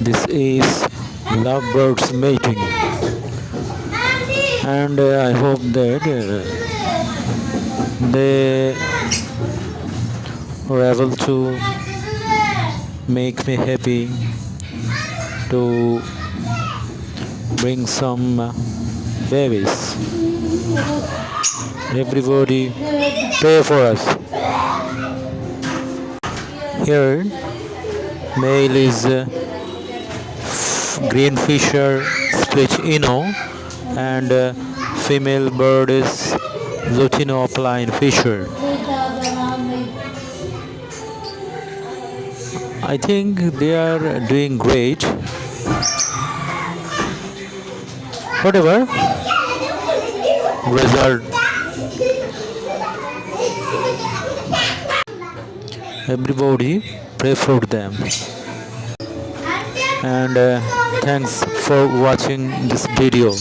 This is lovebirds mating, and I hope that they were able to make me happy to bring some babies. Everybody pray for us. Here, male is green fisher split ino, and female bird is Lutino upline fisher. I think they are doing great. Whatever result, everybody pray for them. And thanks for watching this video.